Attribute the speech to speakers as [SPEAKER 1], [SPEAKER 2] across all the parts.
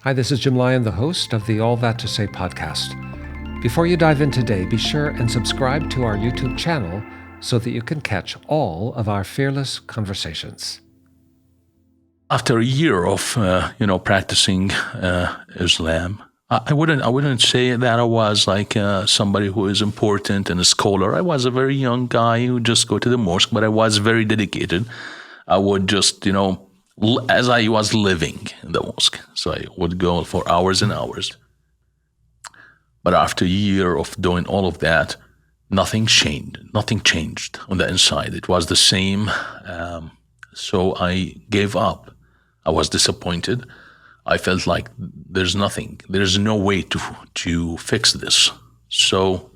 [SPEAKER 1] Hi, this is Jim Lyon, the host of the All That to Say podcast. Before you dive in today, be sure and subscribe to our YouTube channel so that you can catch all of our fearless conversations.
[SPEAKER 2] After a year of practicing Islam, I wouldn't say that I was like somebody who is important and a scholar. I was a very young guy who just go to the mosque, but I was very dedicated. I would just as I was living in the mosque, so I would go for hours and hours. But after a year of doing all of that, nothing changed. Nothing changed on the inside. It was the same. So I gave up. I was disappointed. I felt like there's nothing. There's no way to fix this. So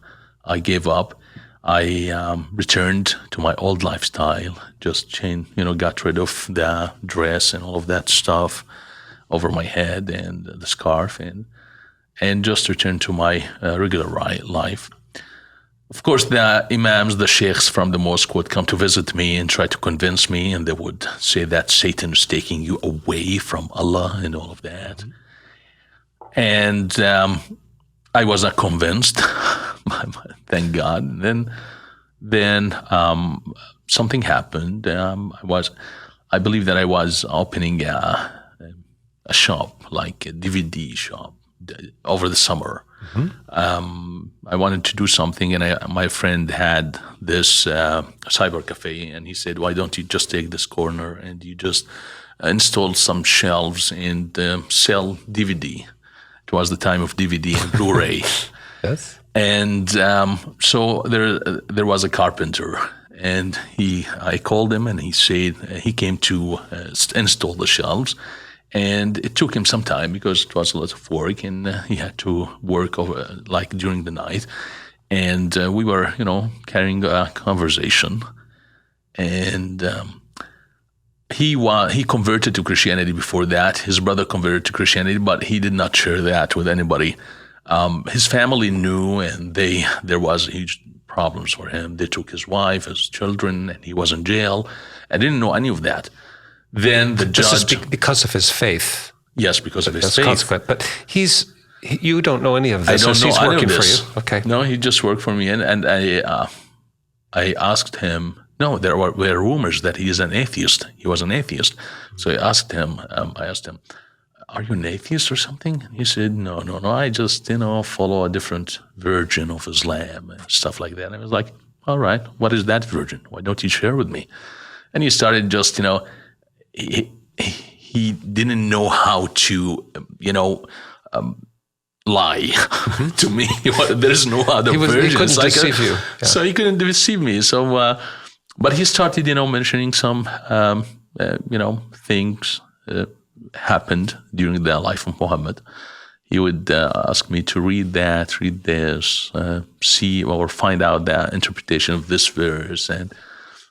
[SPEAKER 2] I gave up. I returned to my old lifestyle. Just got rid of the dress and all of that stuff over my head and the scarf, and just returned to my regular life. Of course, the imams, the sheikhs from the mosque would come to visit me and try to convince me, and they would say that Satan is taking you away from Allah and all of that. And I was not convinced, thank God. Then something happened. I believe that I was opening a shop, like a DVD shop, over the summer. I wanted to do something, and my friend had this cyber cafe, and he said, "Why don't you just take this corner and you just install some shelves and sell DVD?" It was the time of DVD and Blu-ray.
[SPEAKER 1] Yes.
[SPEAKER 2] And so there was a carpenter, and I called him, and he said he came to install the shelves. And it took him some time because it was a lot of work, and he had to work over during the night. And we were, carrying a conversation. And he converted to Christianity before that. His brother converted to Christianity, but he did not share that with anybody. His family knew, and there was huge problems for him. They took his wife, his children, and he was in jail. I didn't know any of that. Then the judge...
[SPEAKER 1] This is because of his faith.
[SPEAKER 2] Yes, because of his faith.
[SPEAKER 1] Consequent. But you don't know any of this.
[SPEAKER 2] I don't know
[SPEAKER 1] he's
[SPEAKER 2] any
[SPEAKER 1] working
[SPEAKER 2] of this.
[SPEAKER 1] for you. Okay.
[SPEAKER 2] No, he just worked for me, and I asked him. No, there were rumors that he is an atheist. He was an atheist. So I asked him, "Are you an atheist or something?" He said, No. I just, follow a different version of Islam and stuff like that. And I was like, all right, what is that version? Why don't you share with me? And he started just, he didn't know how to, lie to me. There's no other version.
[SPEAKER 1] He couldn't deceive you.
[SPEAKER 2] Yeah. So he couldn't deceive me. So, but he started, mentioning some, things happened during the life of Muhammad. He would ask me to read this, see or find out the interpretation of this verse. And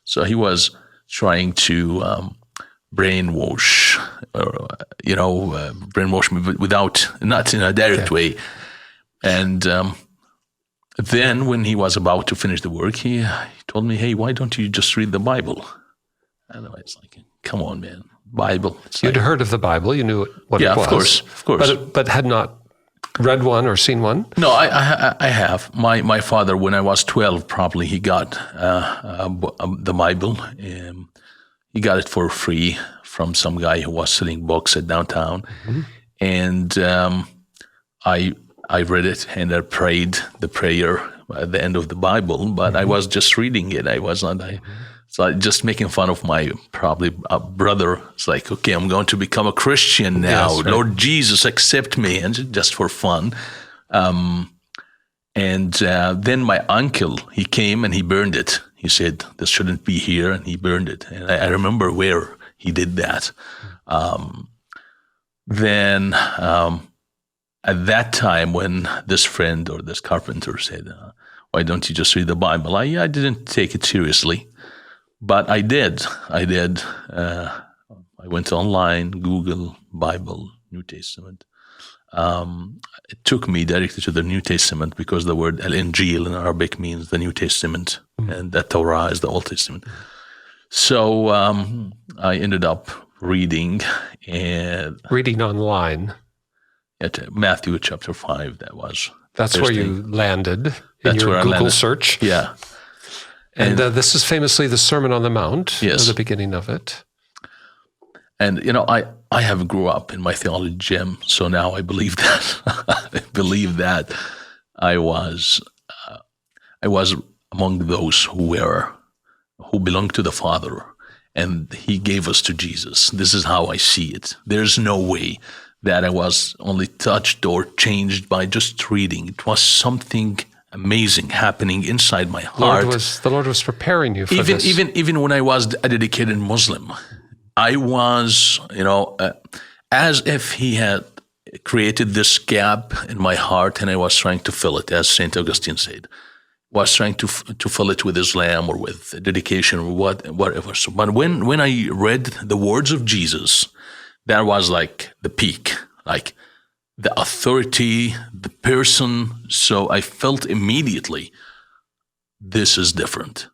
[SPEAKER 2] so he was trying to brainwash me not in a direct way. And then when he was about to finish the work, he told me, "Hey, why don't you just read the Bible?" And I was like, come on, man, Bible.
[SPEAKER 1] You'd heard of the Bible, you knew what it was.
[SPEAKER 2] Of course.
[SPEAKER 1] But had not read one or seen one?
[SPEAKER 2] No, I have. My father, when I was 12, probably, he got the Bible. He got it for free from some guy who was selling books at downtown. Mm-hmm. And I read it, and I prayed the prayer at the end of the Bible, but I was just reading it. I was not... So just making fun of my probably brother. It's like, okay, I'm going to become a Christian now. Yes, right. Lord Jesus, accept me, and just for fun. Then my uncle, he came and he burned it. He said, this shouldn't be here, and he burned it. And I remember where he did that. Then at that time, when this friend or this carpenter said, why don't you just read the Bible? I didn't take it seriously. But I did. I went online, Google, Bible, New Testament. It took me directly to the New Testament because the word Al-Injil in Arabic means the New Testament, and the Torah is the Old Testament. So I ended up reading
[SPEAKER 1] online.
[SPEAKER 2] At Matthew chapter 5, that was.
[SPEAKER 1] That's where you landed in
[SPEAKER 2] That's
[SPEAKER 1] your
[SPEAKER 2] where I
[SPEAKER 1] Google
[SPEAKER 2] landed.
[SPEAKER 1] search.
[SPEAKER 2] Yeah.
[SPEAKER 1] And this is famously the Sermon on the Mount,
[SPEAKER 2] Yes.
[SPEAKER 1] the beginning of it.
[SPEAKER 2] And, I have grew up in my theology gym, so now I believe that. I believe that I was among those who belong to the Father, and He gave us to Jesus. This is how I see it. There's no way that I was only touched or changed by just reading. It was something amazing happening inside my heart.
[SPEAKER 1] The Lord was preparing you for this.
[SPEAKER 2] Even when I was a dedicated Muslim, I was, as if He had created this gap in my heart, and I was trying to fill it, as St. Augustine said. Was trying to fill it with Islam or with dedication or whatever. So, but when I read the words of Jesus, that was like the peak, like the authority, the person. So I felt immediately, this is different.